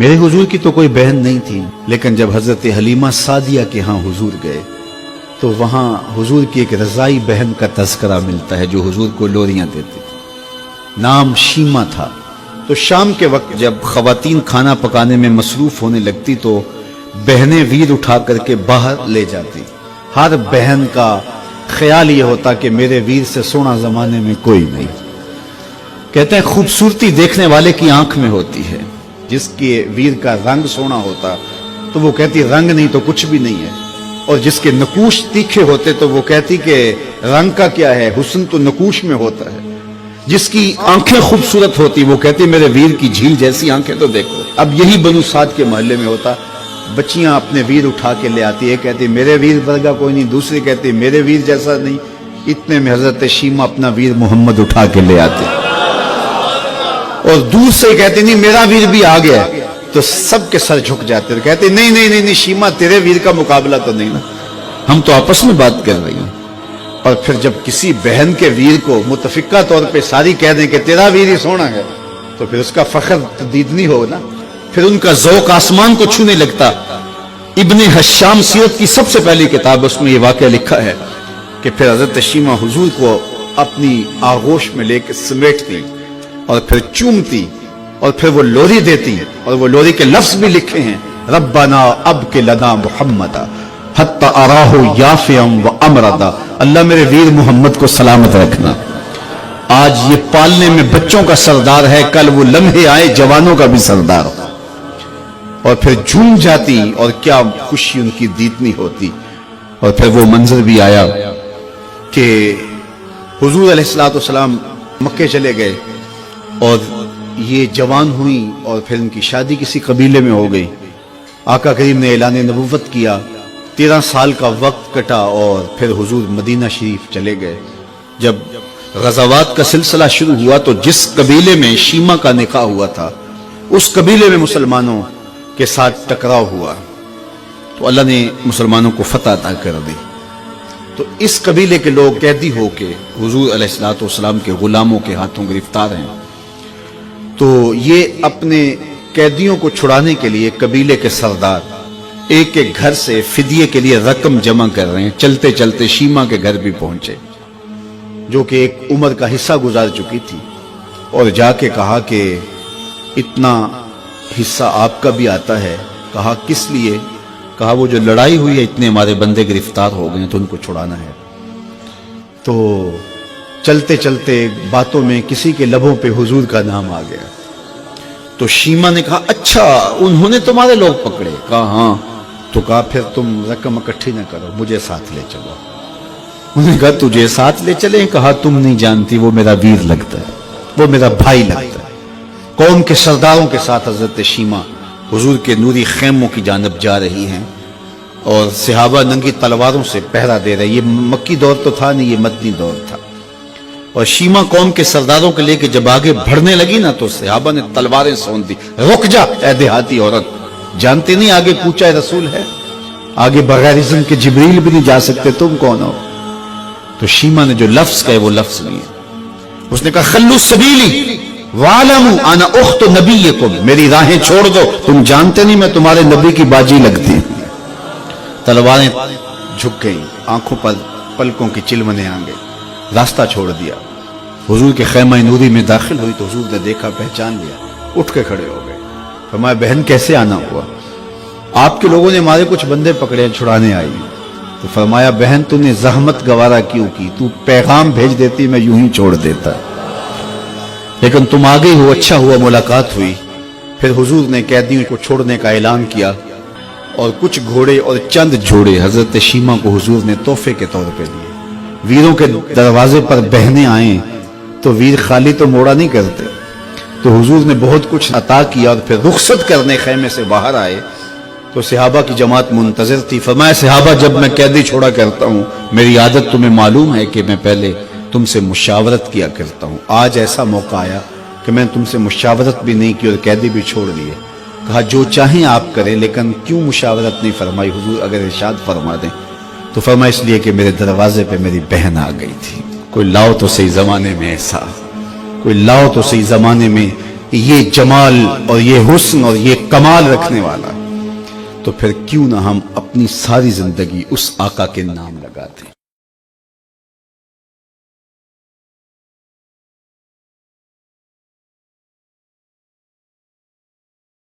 میرے हुजूर की तो कोई बहन नहीं थी, लेकिन जब हजरत हलीमा सादिया के यहाँ हुजूर गए तो वहाँ हुजूर की एक रजाई बहन का तज़किरा मिलता है जो हुजूर को लोरियां देती थी। नाम शीमा था। तो शाम के वक्त जब खवातीन खाना पकाने में मसरूफ होने लगती तो बहनें वीर उठा करके बाहर ले जाती। हर बहन का ख्याल ये होता कि मेरे वीर से सोना जमाने में कोई नहीं। कहते हैं खूबसूरती देखने वाले की आंख में होती है, जिसके वीर का रंग सोना होता तो वो कहती रंग नहीं तो कुछ भी नहीं है, और जिसके नकूश तीखे होते तो वो कहती कि रंग का क्या है, हुस्न तो नकूश में होता है। जिसकी आंखें खूबसूरत होती वो कहती मेरे वीर की झील जैसी आंखें तो देखो। अब यही बनु साद के मोहल्ले में होता, बच्चियां अपने वीर उठा के ले आती है, कहती मेरे वीर वर्गा कोई नहीं, दूसरी कहती मेरे वीर जैसा नहीं। इतने में हजरत शीमा अपना वीर मोहम्मद उठा के ले आते और दूर से कहते नहीं मेरा वीर भी आ गया, तो सबके सर झुक जाते, कहते नहीं नहीं नहीं नहीं शीमा तेरे वीर का मुकाबला तो नहीं ना, हम तो आपस में बात कर रही हैं। और फिर जब किसी बहन के वीर को मुतफिका तौर पे सारी कह दें कि तेरा वीर ही सोना है, तो फिर उसका फख्र तदीदनी हो ना, फिर उनका ज़ौक़ आसमान को छूने लगता। इब्ने हश्शाम सीरत की सबसे पहली किताब, उसमें ये वाक़या लिखा है कि फिर हज़रत शीमा हुजूर को अपनी आगोश में लेकर समेटती और फिर चूमती और फिर वो लोरी देती, और वो लोरी के लफ्ज भी लिखे हैं, रब्बना अब के लना मुहम्मदा हत्ता अराहु याफियम व अमरदा, अल्लाह मेरे वीर मोहम्मद को सलामत रखना। आज ये पालने में बच्चों का सरदार है, कल वो लम्हे आए जवानों का भी सरदार हो। और फिर झूम जाती और क्या खुशी उनकी दीदनी होती। और फिर वो मंजर भी आया कि हुजूर अलैहिस्सलातु वस्सलाम मक्के चले गए और ये जवान हुई और फिर उनकी शादी किसी कबीले में हो गई। आका करीम ने ऐलान नबुव्वत किया, 13 साल का वक्त कटा और फिर हुजूर मदीना शरीफ चले गए। जब गज़ावात का सिलसिला शुरू हुआ तो जिस कबीले में शीमा का निकाह हुआ था उस कबीले में मुसलमानों के साथ टकराव हुआ तो अल्लाह ने मुसलमानों को फतह अता कर दी। तो इस कबीले के लोग कैदी होके हुजूर अलैहिस्सलातु वस्सलाम के गुलामों के हाथों गिरफ्तार हैं। तो ये अपने कैदियों को छुड़ाने के लिए कबीले के सरदार एक एक घर से फिदिये के लिए रकम जमा कर रहे हैं। चलते चलते शीमा के घर भी पहुंचे जो कि एक उम्र का हिस्सा गुजार चुकी थी, और जाके कहा कि इतना हिस्सा आपका भी आता है। कहा किस लिए? कहा वो जो लड़ाई हुई है इतने हमारे बंदे गिरफ्तार हो गए तो उनको छुड़ाना है। तो चलते चलते बातों में किसी के लबों पे हुजूर का नाम आ गया। तो शीमा ने कहा अच्छा उन्होंने तुम्हारे लोग पकड़े? कहा हाँ। तो कहा फिर तुम रकम इकट्ठी ना करो, मुझे साथ ले चलो। उन्होंने कहा तुझे साथ ले चले? कहा तुम नहीं जानती वो मेरा वीर लगता है, वो मेरा भाई लगता है। कौम के सरदारों के साथ हजरत शीमा हुजूर के नूरी खेमों की जानब जा रही हैं और सहाबा नंगी तलवारों से पहरा दे रहे। ये मक्की दौर तो था नहीं, ये मदनी दौर था। और शीमा कौम के सरदारों के लेके जब आगे बढ़ने लगी ना तो सहाबा ने तलवारें सौंप दी। रुक जा ऐ देहाती औरत, जानते नहीं आगे कूचा रसूल है, आगे बगैर इज़्न के जिब्रील भी नहीं जा सकते, तुम कौन हो? तो शीमा ने जो लफ्ज कहे वो लफ्ज नहीं है। उसने कहा खल्लू सबीली वालमू अना उख्त नबीयकुम, मेरी राहें छोड़ दो, तुम जानते नहीं मैं तुम्हारे नबी की बाजी लगती। तलवारें झुक गई, आंखों पर पलकों की चिलमने आ गई, रास्ता छोड़ दिया। हुजूर के खैमा नूरी में दाखिल हुई तो हुजूर ने देखा, पहचान लिया, उठ के खड़े हो गए। फरमाया बहन कैसे आना हुआ? आपके लोगों ने हमारे कुछ बंदे पकड़े, छुड़ाने आई। तो फरमाया बहन तूने जहमत गवारा क्यों की? तू पैगाम भेज देती मैं यूं ही छोड़ देता, लेकिन तुम आ गई हो, अच्छा हुआ मुलाकात हुई। फिर हुजूर ने कैदियों को छोड़ने का ऐलान किया और कुछ घोड़े और चंद जोड़े हजरत शीमा को हुजूर ने तोहफे के तौर पे दिए। वीरों के दरवाजे पर बहनें आए तो वीर खाली तो मोड़ा नहीं करते, तो हुजूर ने बहुत कुछ अता किया। और फिर रुखसत करने खैमे से बाहर आए तो सहाबा की जमात मुंतजर थी। फरमाया सहाबा जब मैं कैदी छोड़ा करता हूँ मेरी आदत तुम्हें मालूम है कि मैं पहले तुमसे मुशावरत किया करता हूँ। आज ऐसा मौका आया कि मैं तुमसे मुशावरत भी नहीं की और कैदी भी छोड़ दिए। कहा जो चाहें आप करें, लेकिन क्यों मुशावरत नहीं फरमाई हुजूर? अगर इरशाद फरमा दें। तो फरमाया इसलिए कि मेरे दरवाजे पे मेरी बहन आ गई थी। कोई लाओ तो सही जमाने में ऐसा, कोई लाओ तो सही जमाने में یہ جمال اور یہ حسن اور یہ کمال رکھنے والا، تو پھر کیوں نہ ہم اپنی ساری زندگی اس آقا کے نام